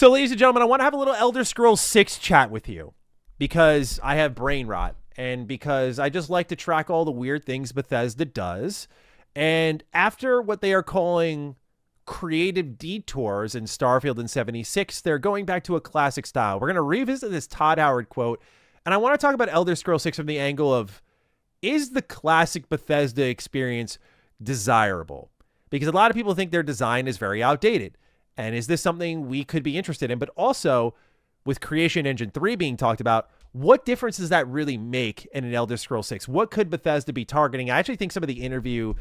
So, ladies and gentlemen, I want to have a little Elder Scrolls 6 chat with you because I have brain rot and because I just like to track all the weird things Bethesda does. And after what they are calling creative detours in Starfield and 76, they're going back to a classic style. We're going to revisit this Todd Howard quote, and I want to talk about Elder Scrolls 6 from the angle of, is the classic Bethesda experience desirable? Because a lot of people think their design is very outdated. And is this something we could be interested in? But also, with Creation Engine 3 being talked about, what difference does that really make in an Elder Scrolls 6? What could Bethesda be targeting? I actually think some of the interview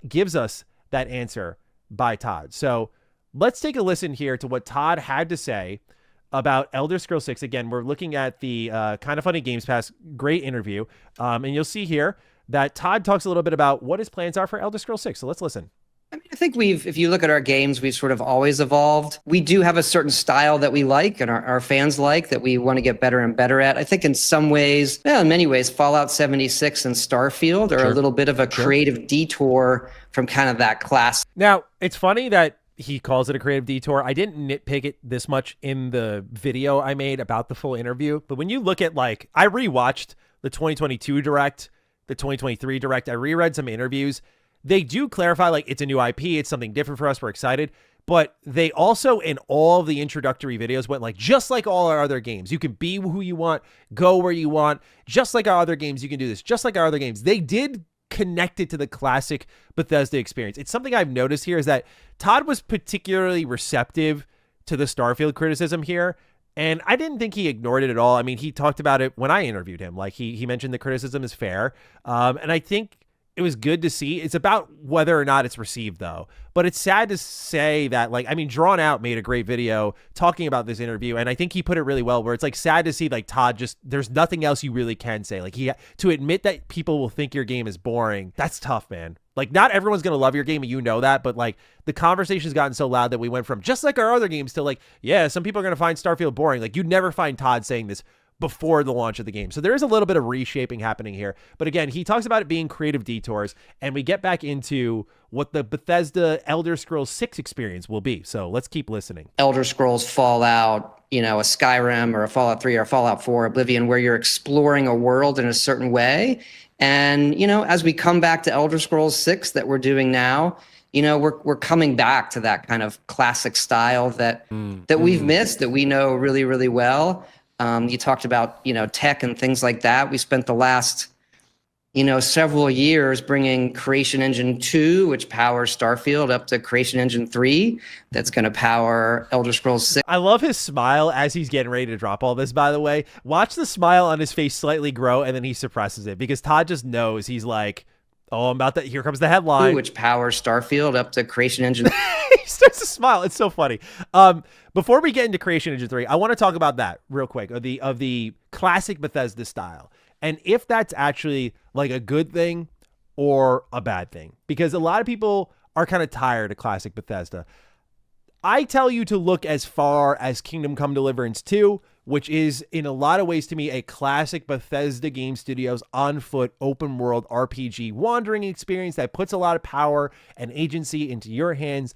gives us that answer by Todd. So let's take a listen here to what Todd had to say about Elder Scrolls 6. Again, we're looking at the Kind of Funny Games Pass. Great interview. And you'll see here that Todd talks a little bit about what his plans are for Elder Scrolls 6. So let's listen. I mean, I think if you look at our games, we've sort of always evolved. We do have a certain style that we like and our fans like that we want to get better and better at. I think in some ways, in many ways, Fallout 76 and Starfield are a little bit of a creative detour from kind of that class. Now, it's funny that he calls it a creative detour. I didn't nitpick it this much in the video I made about the full interview. But when you look at, like, I rewatched the 2022 Direct, the 2023 Direct. I reread some interviews. They do clarify, like, it's a new IP. It's something different for us. We're excited. But they also, in all of the introductory videos, went like, just like all our other games. You can be who you want, go where you want. Just like our other games, you can do this. Just like our other games. They did connect it to the classic Bethesda experience. It's something I've noticed here is that Todd was particularly receptive to the Starfield criticism here. And I didn't think he ignored it at all. I mean, he talked about it when I interviewed him. Like, he mentioned the criticism is fair. And I think it was good to see. It's about whether or not it's received, though. But it's sad to say that, like, I mean, Drawn Out made a great video talking about this interview, and I think he put it really well, where it's, like, sad to see, like, Todd just, there's nothing else you really can say. Like, to admit that people will think your game is boring, that's tough, man. Like, not everyone's going to love your game, and you know that, but, like, the conversation's gotten so loud that we went from just like our other games to, like, yeah, some people are going to find Starfield boring. Like, you'd never find Todd saying this before the launch of the game. So there is a little bit of reshaping happening here. But again, he talks about it being creative detours, and we get back into what the Bethesda Elder Scrolls 6 experience will be. So let's keep listening. Elder Scrolls, Fallout, a Skyrim or a Fallout 3 or a Fallout 4, Oblivion, where you're exploring a world in a certain way. And, as we come back to Elder Scrolls 6 that we're doing now, we're coming back to that kind of classic style that we've missed, that we know really, really well. You talked about, tech and things like that. We spent the last, several years bringing Creation Engine 2, which powers Starfield, up to Creation Engine 3, that's going to power Elder Scrolls 6. I love his smile as he's getting ready to drop all this, by the way. Watch the smile on his face slightly grow, and then he suppresses it, because Todd just knows. He's like, oh, I'm about to, here comes the headline. Which powers Starfield up to Creation Engine. He starts to smile. It's so funny. Before we get into Creation Engine 3, I want to talk about that real quick, of the classic Bethesda style, and if that's actually like a good thing or a bad thing, because a lot of people are kind of tired of classic Bethesda. I tell you to look as far as Kingdom Come Deliverance 2, which is in a lot of ways to me a classic Bethesda Game Studios on foot open world RPG wandering experience that puts a lot of power and agency into your hands,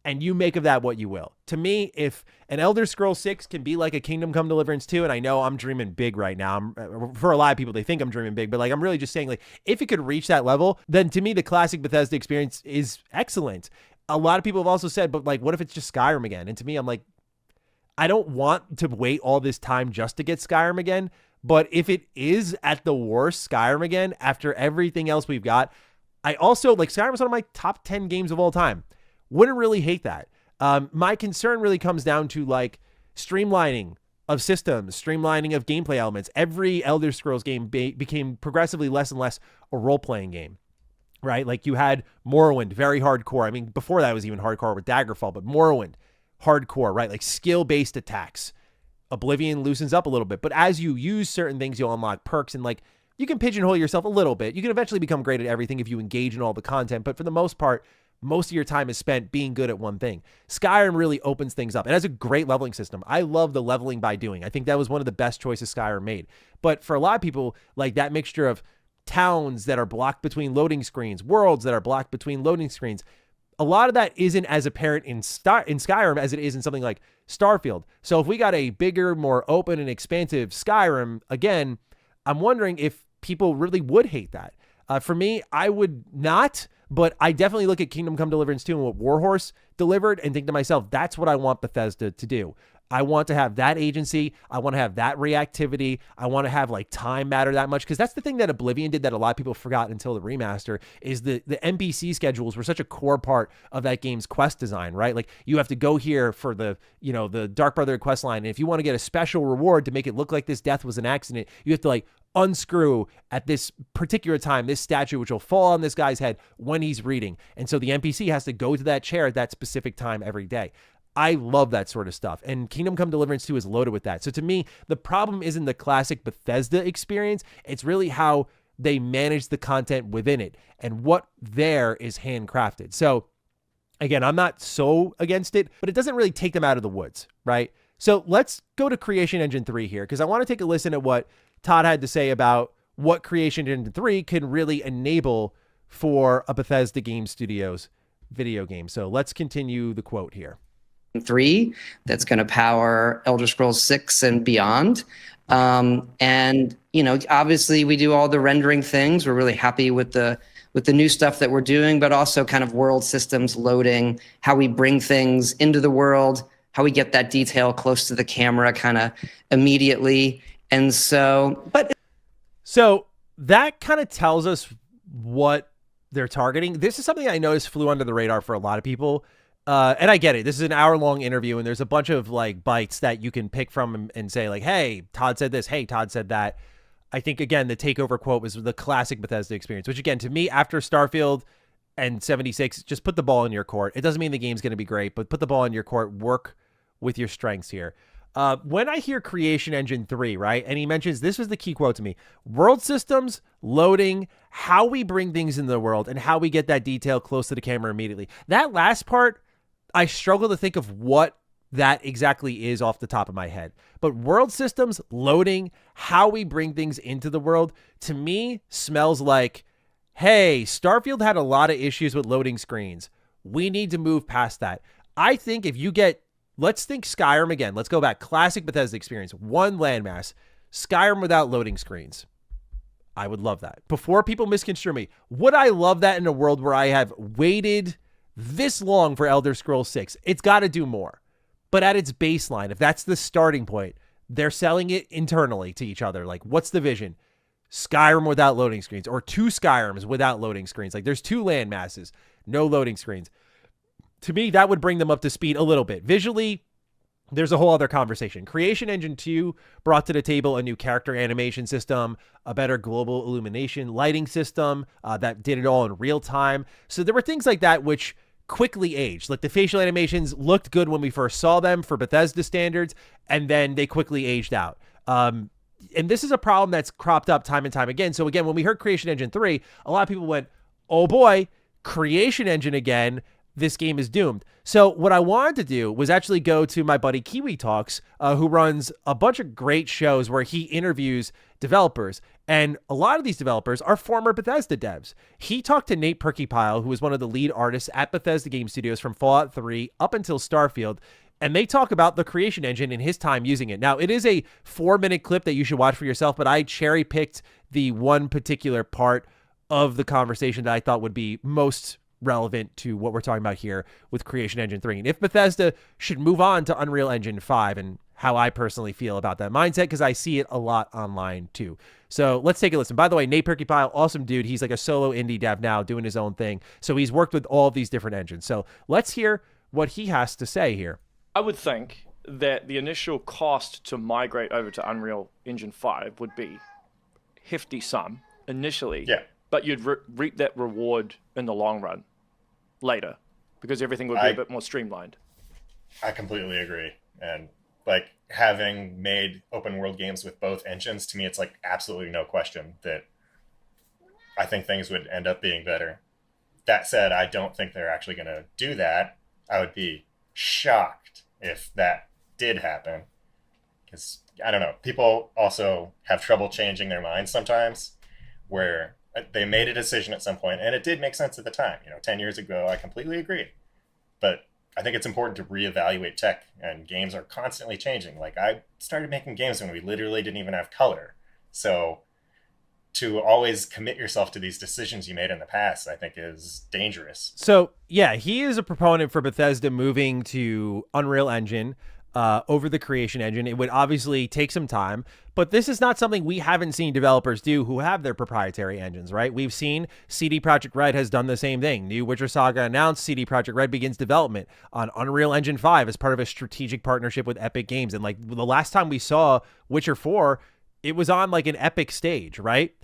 and you make of that what you will. To me, if an Elder Scrolls 6 can be like a Kingdom Come Deliverance 2, and I know I'm dreaming big right now. For a lot of people, they think I'm dreaming big, but like, I'm really just saying, like, if it could reach that level, then to me, the classic Bethesda experience is excellent. A lot of people have also said, but like, what if it's just Skyrim again? And to me, I'm like, I don't want to wait all this time just to get Skyrim again. But if it is at the worst Skyrim again, after everything else we've got, I also, like, Skyrim is one of my top 10 games of all time. Wouldn't really hate that. My concern really comes down to, like, streamlining of systems, streamlining of gameplay elements. Every Elder Scrolls game became progressively less and less a role-playing game, right? Like, you had Morrowind, very hardcore. I mean, before that was even hardcore with Daggerfall, but Morrowind, hardcore, right? Like, skill-based attacks. Oblivion loosens up a little bit, but as you use certain things, you'll unlock perks, and like, you can pigeonhole yourself a little bit. You can eventually become great at everything if you engage in all the content, but for the most part, most of your time is spent being good at one thing. Skyrim really opens things up. It has a great leveling system. I love the leveling by doing. I think that was one of the best choices Skyrim made. But for a lot of people, like, that mixture of towns that are blocked between loading screens, worlds that are blocked between loading screens, a lot of that isn't as apparent in Skyrim as it is in something like Starfield. So if we got a bigger, more open and expansive Skyrim, again, I'm wondering if people really would hate that. For me, I would not, but I definitely look at Kingdom Come Deliverance 2 and what Warhorse delivered and think to myself, that's what I want Bethesda to do. I want to have that agency. I want to have that reactivity. I want to have like time matter that much, because that's the thing that Oblivion did that a lot of people forgot until the remaster, is the NPC schedules were such a core part of that game's quest design, right? Like you have to go here for the, you know, the Dark Brotherhood quest line. And if you want to get a special reward to make it look like this death was an accident, you have to like unscrew at this particular time this statue, which will fall on this guy's head when he's reading. And so the NPC has to go to that chair at that specific time every day. I love that sort of stuff. And Kingdom Come Deliverance 2 is loaded with that. So to me, the problem isn't the classic Bethesda experience. It's really how they manage the content within it and what there is handcrafted. So again, I'm not so against it, but it doesn't really take them out of the woods, right? So let's go to Creation Engine 3 here, because I want to take a listen at what Todd had to say about what Creation Engine 3 can really enable for a Bethesda Game Studios video game. So let's continue the quote here. 3 that's going to power Elder Scrolls 6 and beyond. And, you know, obviously we do all the rendering things. We're really happy with the new stuff that we're doing, but also kind of world systems loading, how we bring things into the world, how we get that detail close to the camera kind of immediately. And so, so that kind of tells us what they're targeting. This is something I noticed flew under the radar for a lot of people. And I get it. This is an hour-long interview, and there's a bunch of like bites that you can pick from and say like, hey, Todd said this. Hey, Todd said that. I think, again, the takeover quote was the classic Bethesda experience, which, again, to me, after Starfield and 76, just put the ball in your court. It doesn't mean the game's going to be great, but put the ball in your court. Work with your strengths here. When I hear Creation Engine 3, right, and he mentions, this was the key quote to me, world systems, loading, how we bring things into the world, and how we get that detail close to the camera immediately. That last part, I struggle to think of what that exactly is off the top of my head. But world systems, loading, how we bring things into the world, to me smells like, hey, Starfield had a lot of issues with loading screens. We need to move past that. I think if you get, let's think Skyrim again. Let's go back. Classic Bethesda experience. One landmass. Skyrim without loading screens. I would love that. Before people misconstrue me, would I love that in a world where I have waited this long for Elder Scrolls 6? It's got to do more. But at its baseline, if that's the starting point, they're selling it internally to each other. Like, what's the vision? Skyrim without loading screens, or 2 Skyrims without loading screens. Like, there's 2 land masses, no loading screens. To me, that would bring them up to speed a little bit. Visually, there's a whole other conversation. Creation Engine 2 brought to the table a new character animation system, a better global illumination lighting system that did it all in real time. So there were things like that which quickly aged. Like the facial animations looked good when we first saw them for Bethesda standards, and then they quickly aged out. And this is a problem that's cropped up time and time again. So again, when we heard Creation Engine 3, a lot of people went, oh boy, Creation Engine again, this game is doomed. So what I wanted to do was actually go to my buddy Kiwi Talks, who runs a bunch of great shows where he interviews developers. And a lot of these developers are former Bethesda devs. He talked to Nate Perkypile, who was one of the lead artists at Bethesda Game Studios from Fallout 3 up until Starfield. And they talk about the Creation Engine and his time using it. Now, it is a 4-minute clip that you should watch for yourself, but I cherry-picked the one particular part of the conversation that I thought would be most relevant to what we're talking about here with Creation Engine 3. And if Bethesda should move on to Unreal Engine 5, and how I personally feel about that mindset, because I see it a lot online too. So let's take a listen. By the way, Nate Perkypile, awesome dude. He's like a solo indie dev now doing his own thing. So he's worked with all of these different engines. So let's hear what he has to say here. I would think that the initial cost to migrate over to Unreal Engine 5 would be hefty sum initially. Yeah. But you'd reap that reward in the long run later, because everything would be a bit more streamlined. I completely agree. And like having made open world games with both engines, to me, it's like absolutely no question that I think things would end up being better. That said, I don't think they're actually going to do that. I would be shocked if that did happen, because I don't know. People also have trouble changing their minds sometimes, where They made a decision at some point, and it did make sense at the time. 10 years ago, I completely agree. But I think it's important to reevaluate tech, and games are constantly changing. Like, I started making games when we literally didn't even have color. So to always commit yourself to these decisions you made in the past, I think is dangerous. So yeah, he is a proponent for Bethesda moving to Unreal Engine over the Creation Engine. It would obviously take some time, but this is not something we haven't seen developers do who have their proprietary engines, right? We've seen CD Projekt Red has done the same thing. New Witcher Saga announced, CD Projekt Red begins development on Unreal Engine 5 as part of a strategic partnership with Epic Games. And like the last time we saw Witcher 4, it was on like an Epic stage, right?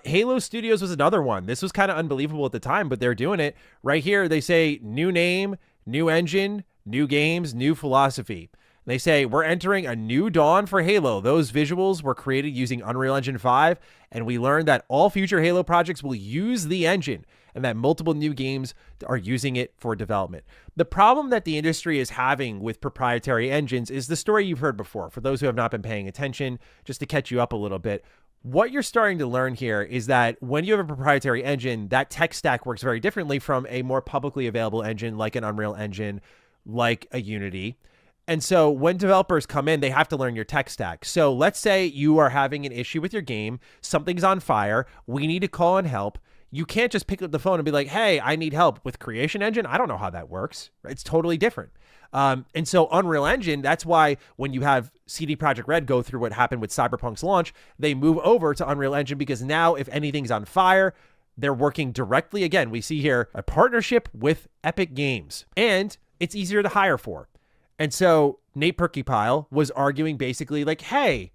Halo Studios was another one. This was kind of unbelievable at the time, but they're doing it right here. They say new name, new engine, new games, new philosophy. They say, we're entering a new dawn for Halo. Those visuals were created using Unreal Engine 5, and we learned that all future Halo projects will use the engine and that multiple new games are using it for development. The problem that the industry is having with proprietary engines is the story you've heard before. For those who have not been paying attention, just to catch you up a little bit, what you're starting to learn here is that when you have a proprietary engine, that tech stack works very differently from a more publicly available engine like an Unreal Engine, like a Unity. And so when developers come in, they have to learn your tech stack. So let's say you are having an issue with your game, something's on fire, we need to call in help. You can't just pick up the phone and be like, hey, I need help with Creation Engine. I don't know how that works. It's totally different. And so Unreal Engine, that's why when you have CD Projekt Red go through what happened with Cyberpunk's launch, they move over to Unreal Engine because now if anything's on fire, they're working directly. Again, we see here a partnership with Epic Games, and it's easier to hire for. And so Nate Perkypile was arguing basically like, hey,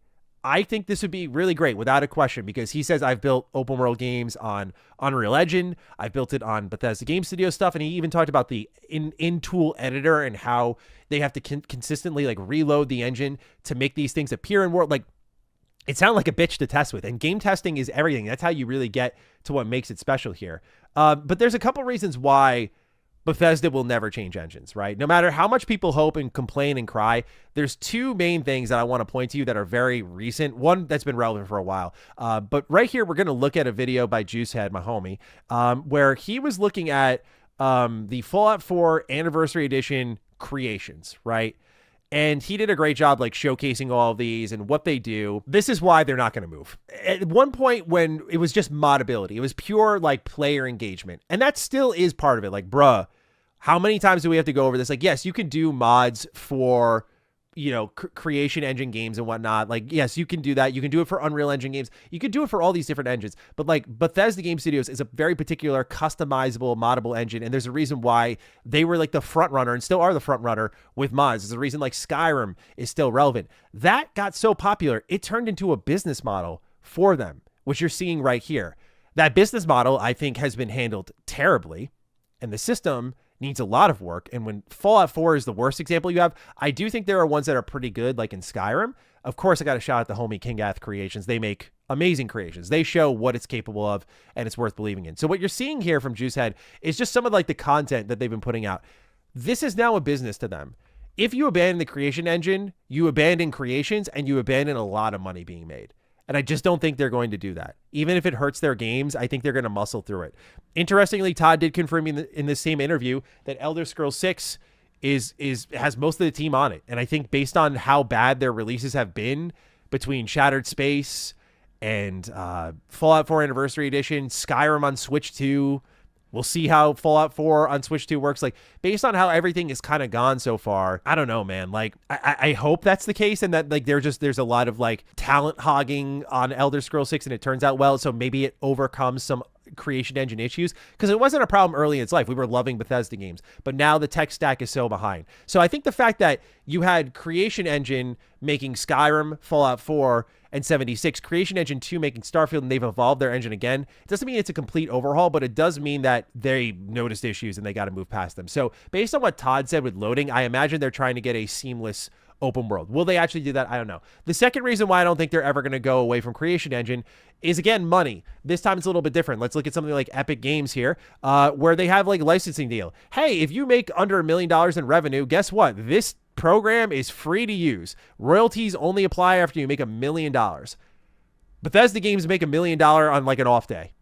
I think this would be really great without a question, because he says, I've built open world games on Unreal Engine. I've built it on Bethesda Game Studio stuff. And he even talked about the in-tool editor and how they have to consistently like reload the engine to make these things appear in world. Like, it sounded like a bitch to test with, and game testing is everything. That's how you really get to what makes it special here. But there's a couple reasons why Bethesda will never change engines, right? No matter how much people hope and complain and cry, there's two main things that I want to point to you that are very recent. One that's been relevant for a while. But right here, we're going to look at a video by Juicehead, my homie, where he was looking at the Fallout 4 Anniversary Edition creations, right? And he did a great job like showcasing all of these and what they do. This is why they're not going to move. At one point when it was just modability, it was pure like player engagement. And that still is part of it. Like, bruh, how many times do we have to go over this? Like, yes, you can do mods for, you know, Creation Engine games and whatnot. Like, yes, you can do that. You can do it for Unreal Engine games. You can do it for all these different engines. But like Bethesda Game Studios is a very particular customizable, moddable engine. And there's a reason why they were like the front runner and still are the front runner with mods. There's a reason like Skyrim is still relevant. That got so popular, it turned into a business model for them, which you're seeing right here. That business model, I think, has been handled terribly. And the system needs a lot of work. And when Fallout 4 is the worst example you have, I do think there are ones that are pretty good, like in Skyrim. Of course, I got to shout out the homie Kingath Creations. They make amazing creations. They show what it's capable of, and it's worth believing in. So what you're seeing here from Juicehead is just some of like the content that they've been putting out. This is now a business to them. If you abandon the Creation Engine, you abandon creations, and you abandon a lot of money being made. And I just don't think they're going to do that. Even if it hurts their games, I think they're going to muscle through it. Interestingly, Todd did confirm in the same interview that Elder Scrolls 6 has most of the team on it. And I think based on how bad their releases have been between Shattered Space and Fallout 4 Anniversary Edition, Skyrim on Switch 2, we'll see how Fallout 4 on Switch 2 works. Like, based on how everything is kind of gone so far, I don't know, man. Like, I hope that's the case, and that like there's a lot of like talent hogging on Elder Scrolls 6, and it turns out well, so maybe it overcomes some Creation Engine issues, because it wasn't a problem early in its life. We were loving Bethesda games, but now the tech stack is so behind. So I think the fact that you had Creation Engine making Skyrim, Fallout 4, and 76, Creation Engine 2 making Starfield, and they've evolved their engine again. It doesn't mean it's a complete overhaul, but it does mean that they noticed issues and they got to move past them. So based on what Todd said with loading, I imagine they're trying to get a seamless open world. Will they actually do that? I don't know. The second reason why I don't think they're ever going to go away from Creation Engine is, again, money. This time it's a little bit different. Let's look at something like Epic Games here, where they have like a licensing deal. Hey, if you make under $1 million in revenue, guess what? This program is free to use. Royalties only apply after you make $1 million. Bethesda games make $1 million on like an off day.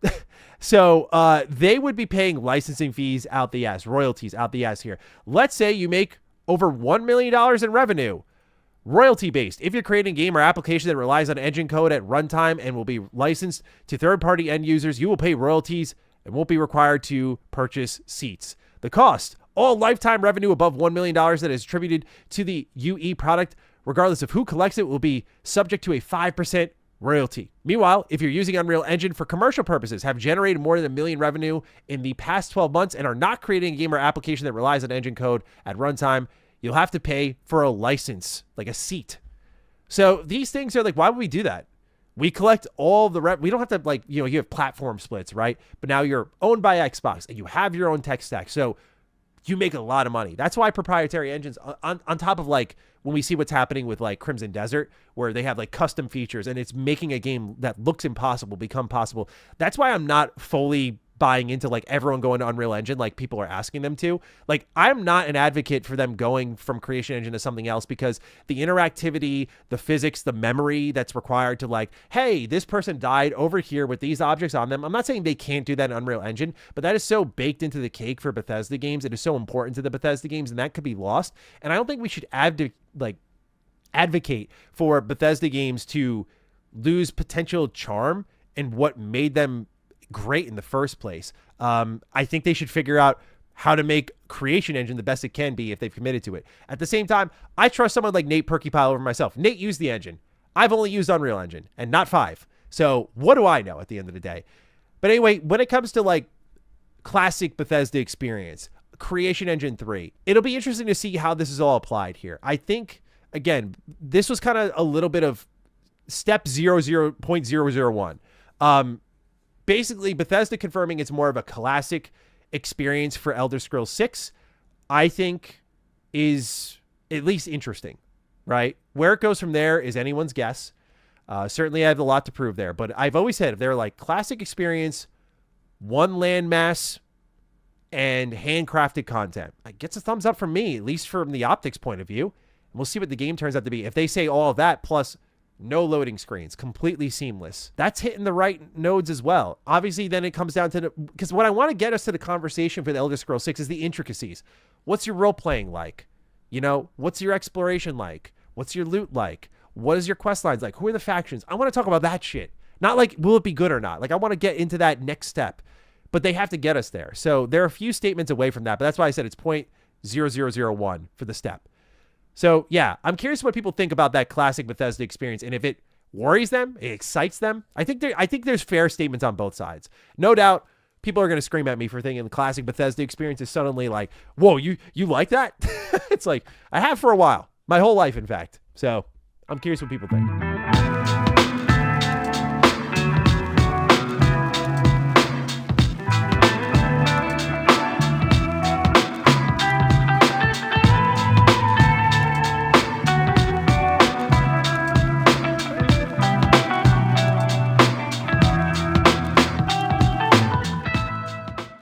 So they would be paying licensing fees out the ass, royalties out the ass here. Let's say you make over $1 million in revenue, royalty-based. If you're creating a game or application that relies on engine code at runtime and will be licensed to third-party end users, you will pay royalties and won't be required to purchase seats. The cost, all lifetime revenue above $1 million that is attributed to the UE product, regardless of who collects it, will be subject to a 5% royalty. Meanwhile, if you're using Unreal Engine for commercial purposes, have generated more than $1 million revenue in the past 12 months, and are not creating a game or application that relies on engine code at runtime, you'll have to pay for a license, like a seat. So these things are like, why would we do that? We collect all the we don't have to, like, you have platform splits, right? But now you're owned by Xbox and you have your own tech stack. So you make a lot of money. That's why proprietary engines on top of, like, when we see what's happening with like Crimson Desert, where they have like custom features and it's making a game that looks impossible become possible. That's why I'm not fully buying into like everyone going to Unreal Engine like people are asking them to. Like, I'm not an advocate for them going from Creation Engine to something else, because the interactivity, the physics, the memory that's required to, like, hey, this person died over here with these objects on them. I'm not saying they can't do that in Unreal Engine, but that is so baked into the cake for Bethesda games. It is so important to the Bethesda games, and that could be lost. And I don't think we should advocate for Bethesda games to lose potential charm and what made them great in the first place. I think they should figure out how to make Creation Engine the best it can be if they've committed to it. At the same time, I trust someone like Nate Perkypile over myself. Nate used the engine. I've only used Unreal Engine and not 5. So what do I know at the end of the day? But anyway, when it comes to like classic Bethesda experience, Creation Engine 3, it'll be interesting to see how this is all applied here. I think, again, this was kind of a little bit of step 0.001. Basically, Bethesda confirming it's more of a classic experience for Elder Scrolls 6, I think is at least interesting, right? Where it goes from there is anyone's guess. Certainly, I have a lot to prove there, but I've always said if they're like classic experience, one landmass, and handcrafted content, it gets a thumbs up from me, at least from the optics point of view. And we'll see what the game turns out to be. If they say all of that plus no loading screens, completely seamless, that's hitting the right nodes as well. Obviously, then it comes down to because what I want to get us to the conversation for the Elder Scrolls 6 is the intricacies. What's your role playing like? What's your exploration like? What's your loot like? What is your quest lines like? Who are the factions? I want to talk about that shit. Not like, will it be good or not? Like, I want to get into that next step, but they have to get us there. So there are a few statements away from that, but that's why I said it's 0.0001 for the step. So yeah, I'm curious what people think about that classic Bethesda experience, and if it worries them, it excites them. I think there's fair statements on both sides. No doubt, people are going to scream at me for thinking the classic Bethesda experience is suddenly like, whoa, you like that? It's like, I have for a while, my whole life, in fact. So I'm curious what people think.